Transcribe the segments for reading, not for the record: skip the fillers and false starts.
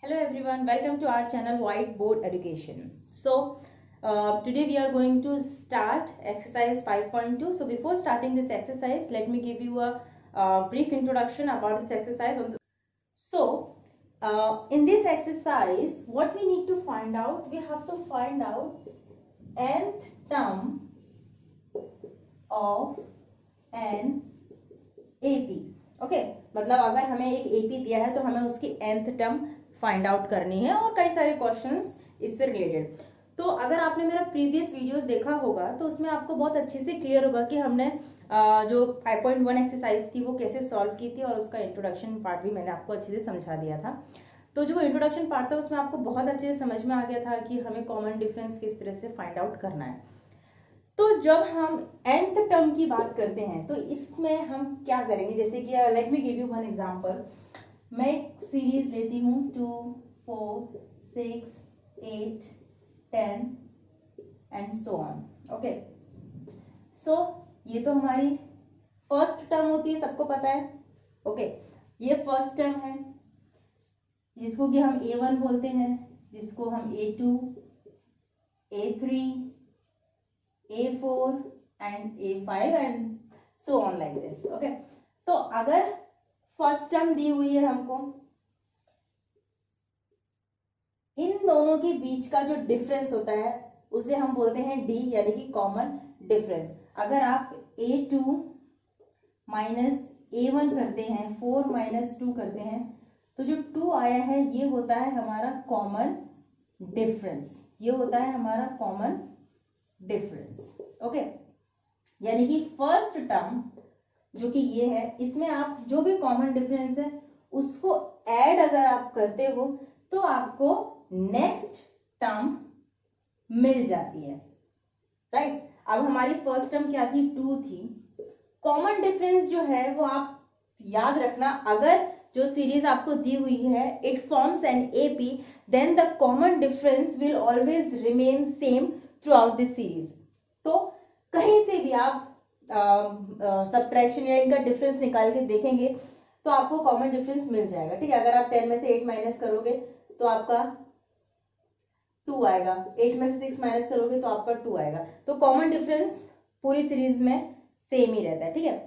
Hello everyone, welcome to our channel Whiteboard Education. So today we are going to start exercise 5.2. So before starting this exercise, let me give you a brief introduction about this exercise. In this exercise, what we need to find out, we have to find out nth term of an AP. Okay मतलब अगर हमें एक AP दिया है तो हमें उसकी nth term find out करनी है और कई सारे क्वेश्चंस इससे रिलेटेड। तो अगर आपने मेरा प्रीवियस वीडियोस देखा होगा तो उसमें आपको बहुत अच्छे से क्लियर होगा कि हमने जो 5.1 एक्सरसाइज थी वो कैसे सॉल्व की थी और उसका इंट्रोडक्शन पार्ट भी मैंने आपको अच्छे से समझा दिया था। तो जो इंट्रोडक्शन पार्ट था उसमें आपको बहुत अच्छे से समझ में आ गया था कि हमें कॉमन डिफरेंस किस तरह से फाइंड आउट करना है। तो जब हम nth टर्म की बात करते हैं तो इसमें हम क्या करेंगे, जैसे कि let me give you one example. मैं एक सीरीज लेती हूँ 2, 4, 6, 8, 10 एंड सो ऑन। ओके, सो ये तो हमारी फर्स्ट टर्म होती है, सबको पता है। ओके, ये फर्स्ट टर्म है जिसको कि हम A1 बोलते हैं, जिसको हम A2, A3, A4 and A5 and so on like this. Okay, तो अगर फर्स्ट टर्म दी हुई है हमको, इन दोनों के बीच का जो डिफरेंस होता है उसे हम बोलते हैं D, यानी कि कॉमन डिफरेंस। अगर आप A2 माइनस A1 करते हैं, 4 माइनस 2 करते हैं, तो जो 2 आया है ये होता है हमारा कॉमन डिफरेंस। ये होता है हमारा कॉमन डिफरेंस। ओके, यानी कि फर्स्ट टर्म जो कि ये है, इसमें आप जो भी कॉमन डिफरेंस है उसको ऐड अगर आप करते हो तो आपको नेक्स्ट टर्म मिल जाती है, राइट। अब हमारी फर्स्ट टर्म क्या थी, 2 थी। कॉमन डिफरेंस जो है वो आप याद रखना, अगर जो सीरीज आपको दी हुई है it forms an AP, then the common difference will always remain same throughout this series. तो कहीं से भी आप सब्ट्रैक्शन या इनका डिफरेंस निकाल के देखेंगे तो आपको कॉमन डिफरेंस मिल जाएगा, ठीक है। अगर आप 10 में से 8 माइनस करोगे तो आपका 2 आएगा, 8 में से 6 माइनस करोगे तो आपका 2 आएगा। तो कॉमन डिफरेंस पूरी सीरीज में सेम ही रहता है, ठीक है।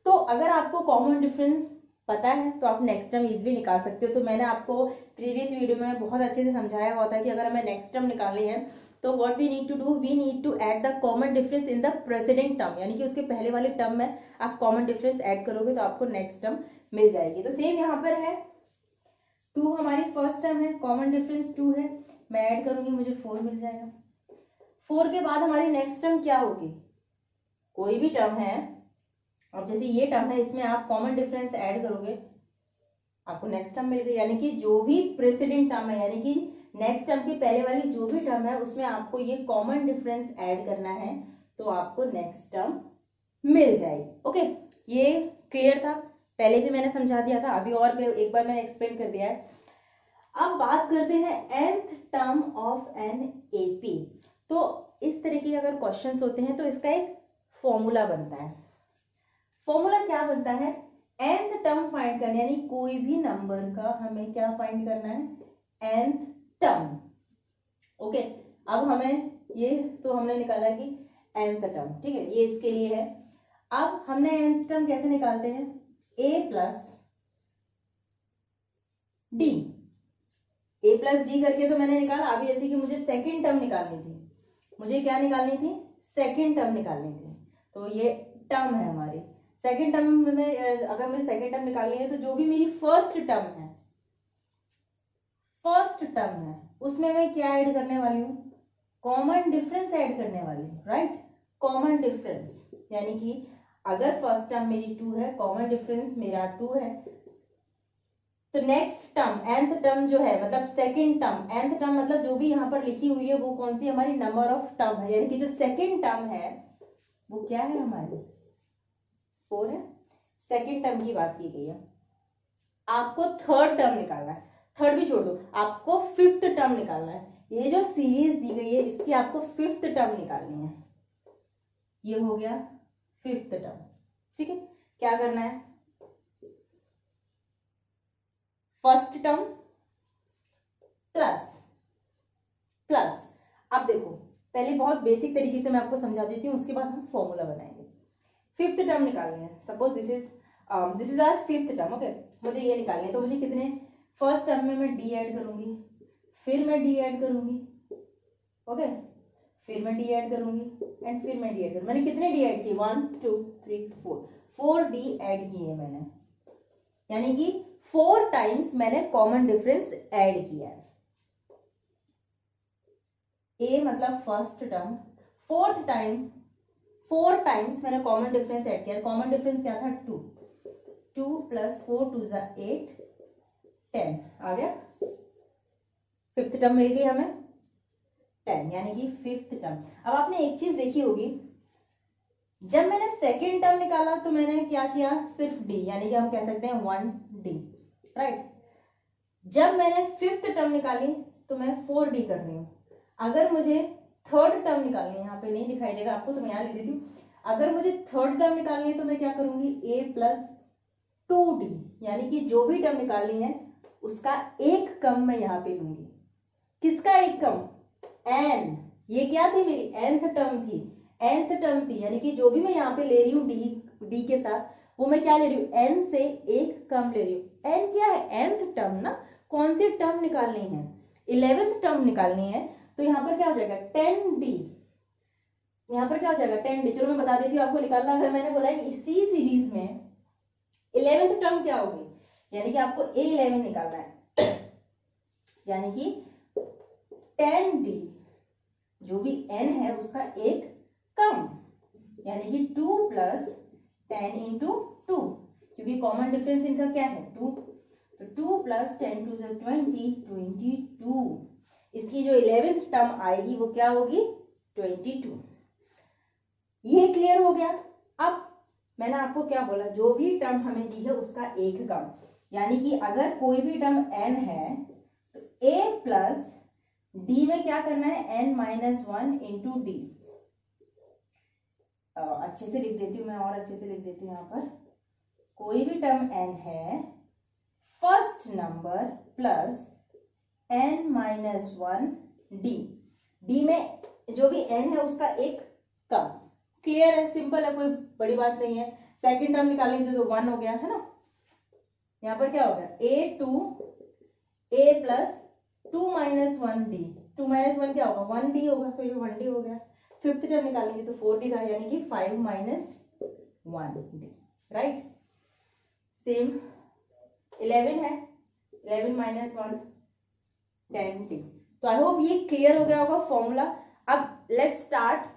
तो अगर आपको कॉमन डिफरेंस पता है तो आप नेक्स्ट टर्म इजीली निकाल सकते हो। तो मैंने आपको प्रीवियस वीडियो में बहुत अच्छे से समझाया हुआ था कि अगर हमें नेक्स्ट टर्म निकालनी है तो what we need to do, we need to add the common difference in the president term, यानी कि उसके पहले वाले टर्म में आप कॉमन डिफरेंस ऐड करोगे तो आपको नेक्स्ट टर्म मिल जाएगी। तो सेम यहाँ पर है, 2 हमारी फर्स्ट टर्म है, कॉमन डिफरेंस 2 है, मैं ऐड करूंगी मुझे 4 मिल जाएगा। 4 के बाद हमारी नेक्स्ट टर्म क्या होगी, कोई भी टर्म है, अब जैसे ये टर्म है इसमें आप कॉमन डिफरेंस ऐड करोगे आपको नेक्स्ट टर्म मिल गई। यानी कि जो भी प्रेसिडेंट टर्म है, यानी कि नेक्स्ट टर्म के पहले वाली जो भी टर्म है उसमें आपको ये कॉमन डिफरेंस ऐड करना है तो आपको नेक्स्ट टर्म मिल जाएगी। ओके, ये क्लियर था, पहले भी मैंने समझा दिया था, अभी और एक बार मैंने एक्सप्लेन कर दिया है। अब बात करते हैं nth term of an AP. तो इस तरह के अगर क्वेश्चंस होते हैं तो इसका एक फॉर्मूला बनता है। फॉर्मूला क्या बनता है, nth टर्म फाइंड करना, यानी कोई भी नंबर का हमें क्या फाइंड करना है, nth टर्म। ओके, अब हमें ये तो हमने निकाला कि nth टर्म, ठीक है, ये इसके लिए है। अब हमने nth टर्म कैसे निकालते हैं, a प्लस डी करके तो मैंने निकाला। अभी जैसे कि मुझे सेकंड टर्म निकालनी थी, मुझे क्या निकालनी थी, सेकंड टर्म निकालनी थी। तो ये टर्म है हमारी सेकंड टर्म में, अगर मुझे सेकंड टर्म निकालनी है तो जो भी मेरी फर्स्ट टर्म है उसमें मैं क्या ऐड करने वाली हूँ, कॉमन डिफरेंस ऐड करने वाली हूँ, राइट। कॉमन डिफरेंस यानी कि अगर फर्स्ट टर्म मेरी 2 है, कॉमन डिफरेंस मेरा 2 है, तो नेक्स्ट टर्म nth टर्म जो है मतलब सेकंड टर्म, nth टर्म मतलब जो भी यहाँ पर लिखी हुई है वो कौन सी हमारी नंबर ऑफ टर्म है, यानी कि जो सेकंड टर्म है वो क्या है हमारी 4 है। सेकंड टर्म की बात की गई है। आपको थर्ड टर्म निकालना है, थर्ड भी छोड़ दो, आपको फिफ्थ टर्म निकालना है। ये जो सीरीज दी गई है इसकी आपको फिफ्थ टर्म निकालनी है, ये हो गया फिफ्थ टर्म, ठीक है। क्या करना है, फर्स्ट टर्म प्लस प्लस। अब देखो पहले बहुत बेसिक तरीके से मैं आपको समझा देती हूँ, उसके बाद हम फॉर्मूला बनाएंगे। फिफ्थ टर्म निकालनी है, suppose this is our fifth term. Okay, मुझे ये निकालनी है, तो मुझे कितने, फर्स्ट टर्म में मैं डी ऐड करूंगी, फिर मैं डी ऐड करूंगी, ओके, फिर मैं डी ऐड करूंगी एंड फिर मैं डी ऐड करूंगी। मैंने कितने डी ऐड किए, 1 2 3 4 डी ऐड किए मैंने, यानी कि 4 टाइम्स मैंने कॉमन डिफरेंस ऐड किया है। ए मतलब first term, 4th time 4 times मैंने कॉमन डिफरेंस ऐड किया। कॉमन डिफरेंस क्या था, 2 2 + 4 2 = 8 10 आ गया। फिफ्थ टर्म मिल गई हमें 10, यानी कि फिफ्थ टर्म। अब आपने एक चीज देखी होगी, जब मैंने सेकेंड टर्म निकाला तो मैंने क्या किया, सिर्फ डी, यानी कि हम कह सकते हैं 1d, राइट। जब मैंने फिफ्थ टर्म निकाली तो मैं 4d कर रही हूं। अगर मुझे थर्ड टर्म निकालनी है, यहाँ पे नहीं दिखाई देगा आपको तो मैं यहाँ लिख देती हूँ, अगर मुझे थर्ड टर्म निकालनी है तो मैं क्या करूंगी, a + 2d, यानी कि जो भी टर्म निकालनी है उसका एक कम मैं यहाँ पे लूंगी। किसका एक कम, n, ये क्या थी, मेरी nth टर्म थी, nth टर्म थी, यानी कि जो भी मैं यहाँ पे ले रही हूँ d के साथ, वो मैं क्या ले रही हूँ, n से एक कम ले रही हूँ। n क्या है, nth टर्म ना, कौन सी टर्म निकालनी है, 11th टर्म निकालनी है, तो यहाँ पर क्या हो जाएगा 10d, यहाँ पर क्या हो जाएगा 10d। चलो मैं बता देती हूँ आपको निकालना। अगर मैंने बोला है इसी सीरीज में 11th टर्म क्या होगी, यानी कि आपको a11 निकालना है, यानी कि 10d, जो भी n है उसका एक कम, यानी कि 2 + 10 × 2, क्योंकि कॉमन डिफरेंस इनका क्या है 2, तो 2 + 10 2 = 20 22। इसकी जो 11th टर्म आएगी वो क्या होगी 22। ये क्लियर हो गया। अब मैंने आपको क्या बोला, जो भी टर्म हमें दी है उसका एक कम, यानी कि अगर कोई भी टर्म n है तो a + d में क्या करना है, n - 1 × d। अच्छे से लिख देती हूँ मैं, और अच्छे से लिख देती हूँ। यहाँ पर कोई भी टर्म n है, first number plus n - 1 d, d में जो भी n है उसका एक कम। क्लियर है, सिंपल है, कोई बड़ी बात नहीं है। सेकंड टर्म निकालेंगे तो 1 हो गया है ना। यहाँ पर क्या हो गया, a + 2 - 1d, 2 - 1 क्या होगा 1d होगा, तो ये 1d हो गया। फिफ्थ टर्म निकालेंगे तो 4d था, यानी कि 5 - 1d, राइट। सेम 11 है, 11 - 1 10d। तो आई होप ये क्लियर हो गया होगा फॉर्मूला। अब let's start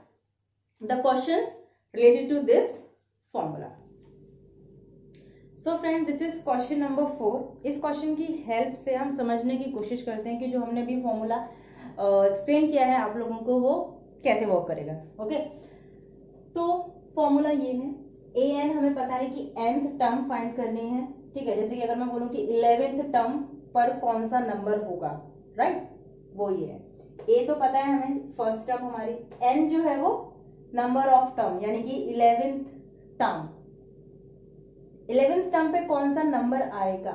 the questions related to this formula. So friend, this is question number 4। इस क्वेश्चन की हेल्प से हम समझने की कोशिश करते हैं कि जो हमने भी फॉर्मूला एक्सप्लेन किया है आप लोगों को वो कैसे वर्क करेगा। ओके, तो फॉर्मूला ये है, an हमें पता है कि nth टर्म फाइंड करनी है, ठीक है। जैसे कि अगर मैं बोलूं कि 11th टर्म पर कौन सा नंबर होगा, राइट, वो ये है। a तो पता है हमें, फर्स्ट टर्म हमारी, n जो है वो नंबर ऑफ टर्म, यानी कि 11th टर्म, 11th टर्म पे कौन सा नंबर आएगा,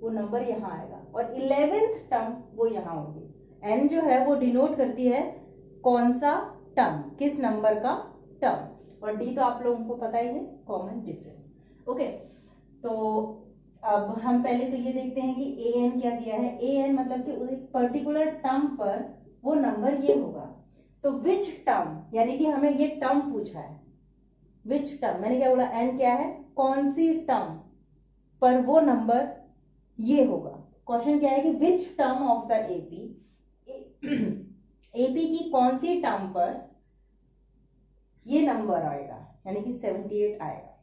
वो नंबर यहाँ आएगा, और 11th टर्म वो यहाँ होगी। n जो है वो डिनोट करती है कौन सा टर्म, किस नंबर का टर्म, और d तो आप लोगों को पता ही है, कॉमन डिफरेंस। ओके, तो अब हम पहले तो ये देखते हैं कि an क्या दिया है। an मतलब कि एक पर्टिकुलर टर्म पर वो नंबर ये होगा। तो विच टर्म, यानी कि हमें ये टर्म पूछा है, विच टर्म, मैंने क्या बोला, n क्या है, कौन सी टर्म पर वो नंबर ये होगा। क्वेश्चन क्या है कि which term of the AP, AP की कौन सी टर्म पर ये नंबर आएगा, यानी कि 78 आएगा,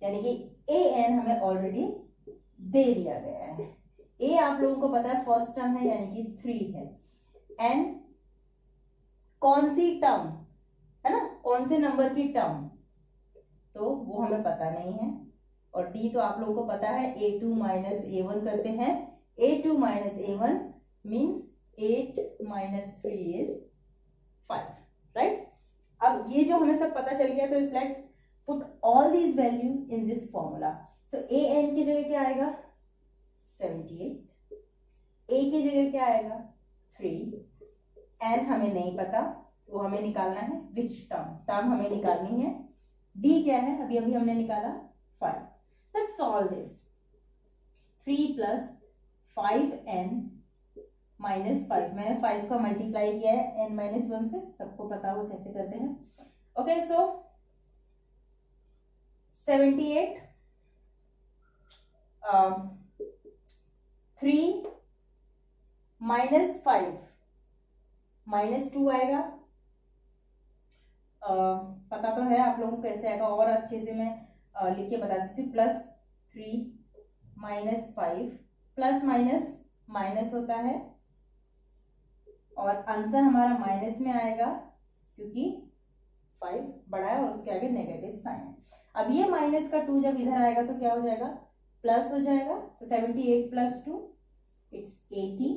यानी कि an हमें ऑलरेडी दे दिया गया है। a आप लोगों को पता है फर्स्ट टर्म है, यानी कि 3 है। n कौन सी टर्म है ना, कौन से नंबर की टर्म, तो वो हमें पता नहीं है। और d तो आप लोगों को पता है, a2 - a1 करते हैं, a2 - a1 means 8 - 3 is 5, right. अब ये जो हमें सब पता चल गया, तो let's put all these value in this formula. So an की जगह क्या आएगा 78, ए की जगह क्या आएगा 3, एन हमें नहीं पता, वो हमें निकालना है विच टर्म, टर्म हमें निकालनी है। डी क्या है, अभी अभी हमने निकाला 5। Let's solve this. 3 plus 5n minus 5, मैंने 5 का मल्टीप्लाई किया है n माइनस 1 से, सबको पता हो कैसे करते हैं। ओके, सो 78 3 माइनस 5 माइनस 2 आएगा। पता तो है आप लोगों को कैसे आएगा, और अच्छे से मैं लिख के बता देती हूँ। Plus 3 minus 5, plus minus minus होता है और आंसर हमारा माइनस में आएगा क्योंकि 5 बड़ा है और उसके आगे नेगेटिव साइन है। अब ये माइनस का 2 जब इधर आएगा तो क्या हो जाएगा, प्लस हो जाएगा। तो 78 प्लस 2 इट्स 80,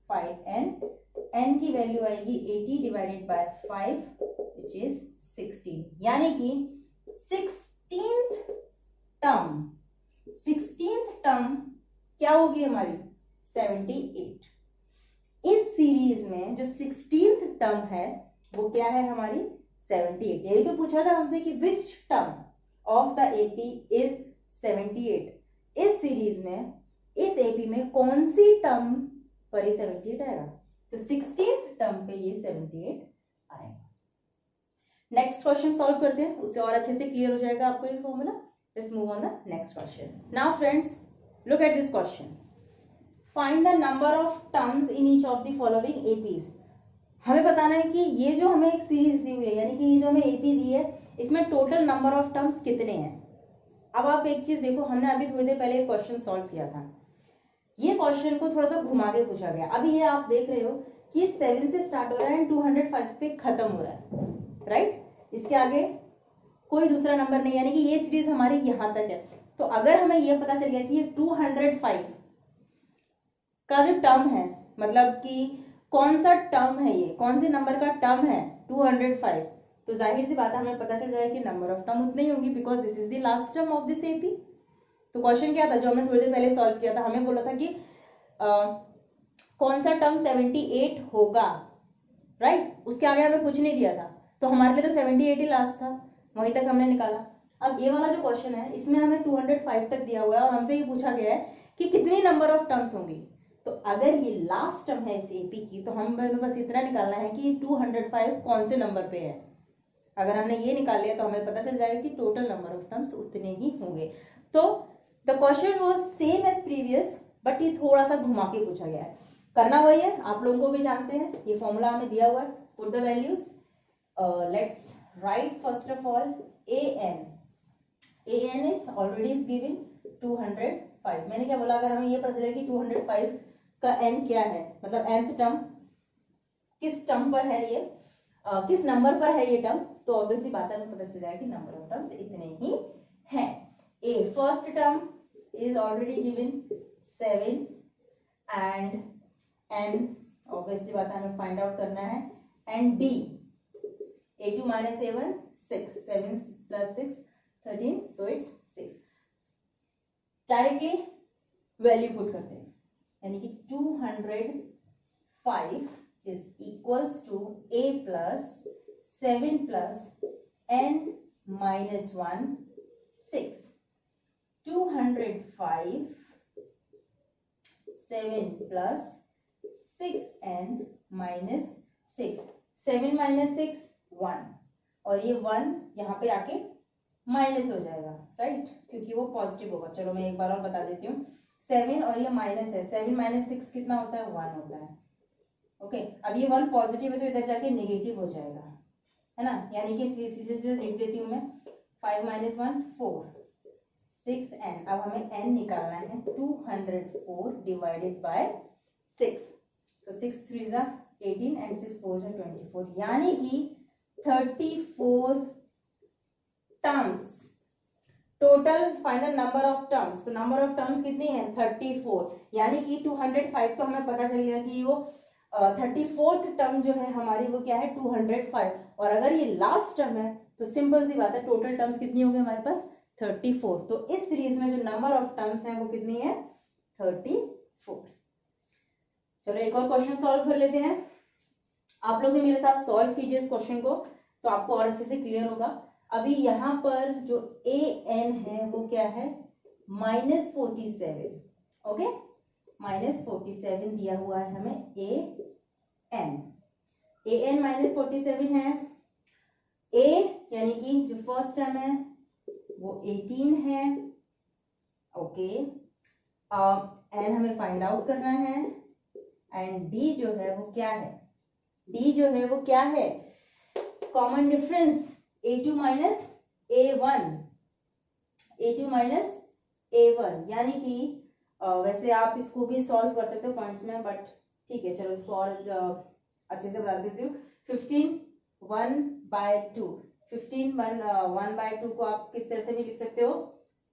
5n, n की वैल्यू आएगी 80 डिवाइडेड बाय 5 विच इज 16, यानी कि 16th टर्म क्या होगी हमारी 78। इस सीरीज में जो 16th टर्म है वो क्या है हमारी 78। यही तो पूछा था हमसे कि which term of the AP is 78। इस सीरीज में इस एपी में कौन सी टर्म पर ये 78 आएगा, तो 16th टर्म पे ये 78 आएगा। नेक्स्ट क्वेश्चन सॉल्व करते हैं, उससे और अच्छे से क्लियर हो जाएगा आपको ये formula. Let's move on the next question. Now friends, look at this question. Find the number of terms in each of the following APs. हमें बताना है कि ये जो हमें एक सीरीज दी हुई है, यानी कि ये जो हमें एपी दी है, इसमें टोटल नंबर ऑफ टर्म्स कितने हैं। अब आप एक चीज देखो, हमने अभी थोड़ी देर पहले एक क्वेश्चन सॉल्व किया था। ये क्वेश्चन को थोड़ा सा घुमा के पूछा गया। अभी ये आप देख रहे हो कि 7 से स्टार्ट हो रहा है एंड 205 पे खत्म हो रहा है, राइट। इसके आगे कोई दूसरा नंबर नहीं, यानी कि ये सीरीज हमारी यहां तक है। तो अगर हमें ये पता चल गया कि ये 205 का जो टर्म है, मतलब कि कौन सा टर्म है, ये कौन से नंबर का टर्म है 205, तो जाहिर सी बात है हमें पता चल जाएगा कि नंबर ऑफ टर्म उतनी ही होंगी, because this is the last term of this AP. तो क्वेश्चन क्या था जो हमने थोड़ी देर पहले सॉल्व किया था, हमें बोला था कि कौन सा टर्म 78 होगा, राइट। उसके आगे हमें कुछ नहीं दिया था, तो हमारे लिए तो 78 ही लास्ट था, वहीं तक हमने निकाला। अब ये वाला जो क्वेश्चन है इसमें हमें 205 तक दिया हुआ है और हमसे ये पूछा गया है कि कितनी नंबर ऑफ टर्म्स होंगी। तो अगर ये लास्ट टर्म है इस एपी की, तो हमें बस इतना निकालना है कि 205 कौन से नंबर पे है। अगर हमने ये निकाल लिया तो हमें पता चल जाएगा कि टोटल नंबर ऑफ टर्म्स उतने ही होंगे। तो the question was same as previous, but ये थोड़ा सा घुमा के पूछा गया है। करना वही है, आप लोगों को भी जानते हैं, ये फॉर्मूला हमें दिया हुआ है। Put the values, let's write first of all an is already is given 205। मैंने क्या बोला, अगर हमें ये पता चले कि 205 का n क्या है, मतलब nth टर्म किस टर्म पर है, ये किस नंबर पर है ये टर्म, तो ऑब्वियसली बात है हमें पता चल जाएगा कि नंबर ऑफ टर्म्स इतने ही हैं। A first term is already given 7 and n obviously बात है हमें फाइंड आउट करना है, and D a2 minus a1 6, 7 plus 6 13, so it's 6। Directly value put करते हैं, यानी कि 205 is equals to a plus 7 plus n minus 1 6। 205 7 plus 6n minus 6, 7 minus 6 1, और ये 1 यहाँ पे आके माइनस हो जाएगा, राइट, क्योंकि वो पॉजिटिव होगा। चलो मैं एक बार और बता देती हूँ, 7 और ये माइनस है, 7 माइनस 6 कितना होता है 1 होता है। ओके, अब ये 1 पॉजिटिव है तो इधर जाके नेगेटिव हो जाएगा, है ना, यानी कि सीधे सीधे लिख देती हूँ मैं, 5 minus 1 4 6n। अब हमें n निकालना है, 204 डिवाइडेड बाय 6, तो 6 3 जा 18 एंड 6 4 जा 24, यानी कि 34 terms total. Final number of terms, तो नंबर ऑफ टर्म्स कितनी है 34, यानी कि 205 तो हमें पता चल गया कि वो 34th टर्म जो है हमारी वो क्या है 205, और अगर ये लास्ट टर्म है तो सिंपल सी बात है टोटल टर्म्स कितनी होगी हमारे पास 34। तो इस सीरीज में जो नंबर ऑफ टर्म्स हैं वो कितनी है 34। चलो एक और क्वेश्चन सॉल्व कर लेते हैं। आप लोग भी मेरे साथ सॉल्व कीजिए इस क्वेश्चन को, तो आपको और अच्छे से क्लियर होगा। अभी यहाँ पर जो ए एन है वो क्या है, -47। ओके, -47 दिया हुआ है हमें ए एन -47 है। ए यानी कि जो फर्स्ट टर्म है वो 18 है। ओके, एन हमें फाइंड आउट करना है। एंड डी जो है वो क्या है, डी जो है वो क्या है, common difference a2 minus a1, a2 minus a1, यानी कि वैसे आप इसको भी सॉल्व कर सकते हो पॉइंट्स में, बट ठीक है चलो इसको और अच्छे से बता देती हूँ। 15 1/2, 15 1/2 को आप किस तरह से भी लिख सकते हो,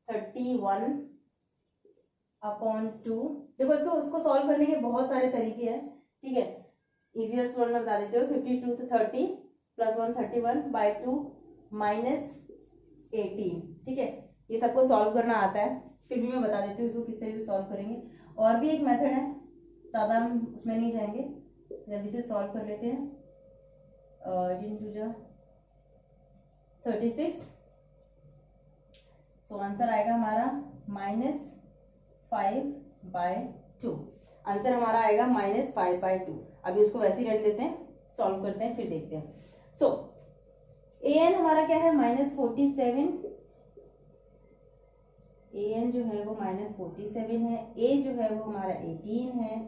31/2। देखो इसको उसको सॉल्व करने के बहुत सारे तरीके हैं, ठीक है। इजीएस्ट वन में बता देते हो, 52 तो 30 + 1 31/2 -18, ठीक है। ये सबको सॉल्व करना आता है, फिर भी मैं बता देती हूँ इसको किस तरीके से सॉल्व करेंगे। और भी एक मेथड है, ज़्यादा हम उसमें नहीं जाएंगे, जल्दी से सॉल्व कर लेते हैं। 36, सो आंसर आएगा हमारा -5/2। आंसर हमारा आएगा -5/2। अभी उसको वैसे ही रहने देते हैं, सॉल्व करते हैं फिर देखते हैं। सो ए एन हमारा क्या है, -47। ए एन जो है वो -47 है, ए जो है वो हमारा 18 है,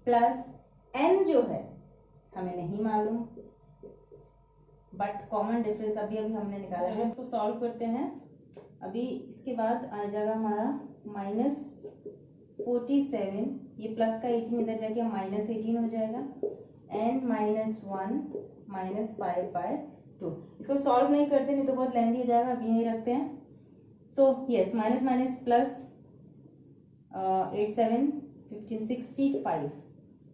प्लस एन जो है हमें नहीं मालूम, बट कॉमन डिफरेंस अभी हमने निकाला है। इसको सॉल्व करते हैं। अभी इसके बाद आ जाएगा हमारा -47, ये प्लस का 18 इधर जाके -18 हो जाएगा, एंड -1 -5/2। इसको सॉल्व नहीं करते, नहीं तो बहुत लेंथी हो जाएगा, अभी यही रखते हैं। So yes, minus minus plus 8 7 15 65,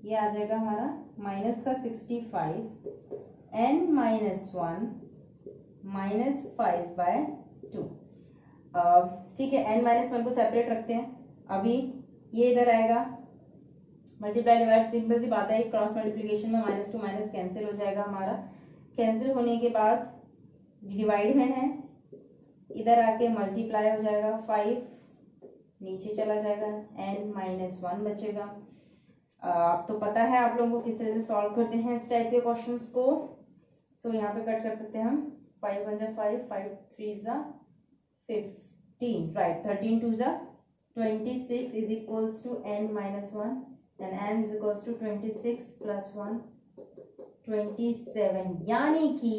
ये आ जाएगा हमारा माइनस का 65 एन -1 -5/2। ठीक है, n -1 को सेपरेट रखते हैं। अभी ये इधर आएगा, मल्टीप्लाई डिवाइड, सिंपल सी बात है, क्रॉस मल्टीप्लिकेशन में -2 माइनस कैंसिल हो जाएगा हमारा। कैंसिल होने के बाद डिवाइड में है, इधर आके मल्टीप्लाई हो जाएगा, 5 नीचे चला जाएगा, n -1 बचेगा। अब तो पता है आप लोगों को किस तरह से सॉल्व करते हैं इस टाइप के क्वेश्चंस को। सो यहाँ पे कट कर सकते हैं हम, 5 1 5, 5 3 15, right, 13 2 26 is equals to n -1, and n is equals to 26 + 1 27, यानी कि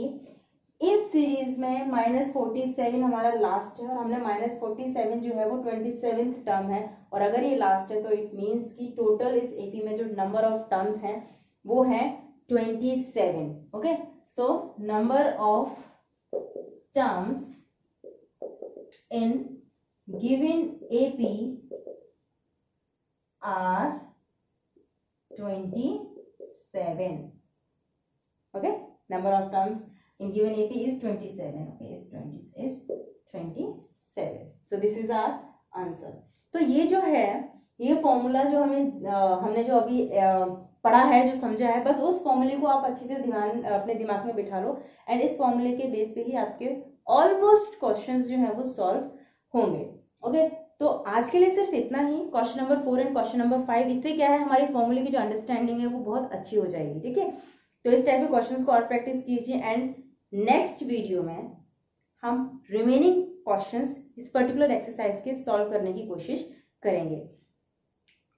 इस सीरीज में -47 हमारा लास्ट है, और हमने -47 जो है वो 27th टर्म है, और अगर ये लास्ट है तो इट मींस कि टोटल इस एपी में जो नंबर ऑफ टर्म्स हैं वो है 27। Okay, so number of terms in given AP are 27. Okay, number of terms in given AP is 27. Okay, is 27. So this is our answer. तो ये जो है, ये फॉर्मूला जो हमने जो अभी पढ़ा है, जो समझा है, बस उस फॉर्मूले को आप अच्छे से ध्यान अपने दिमाग में बिठा लो, एंड इस फॉर्मूले के बेस पे ही आपके ऑलमोस्ट क्वेश्चंस जो है वो सॉल्व होंगे। ओके, तो आज के लिए सिर्फ इतना ही। Question number 4 and question number 5, इससे क्या है, हमारी फॉर्मूले की जो अंडरस्टैंडिंग है वो बहुत अच्छी हो जाएगी। ठीक है, तो इस टाइप के क्वेश्चंस को और प्रैक्टिस कीजिए, एंड नेक्स्ट वीडियो में हम रिमेनिंग क्वेश्चंस इस पर्टिकुलर एक्सरसाइज के सॉल्व करने की कोशिश करेंगे।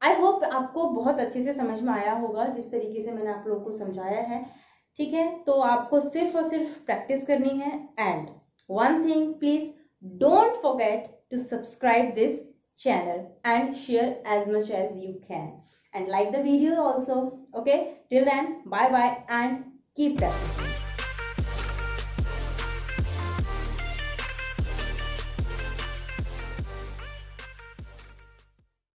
आई होप आपको बहुत अच्छे से समझ में आया होगा जिस तरीके से मैंने आप लोगों को समझाया है। ठीक है, तो आपको सिर्फ और सिर्फ प्रैक्टिस करनी है, and one thing, please don't forget to subscribe this channel and share as much as you can, and like the video also. Okay, till then, bye bye and keep practicing.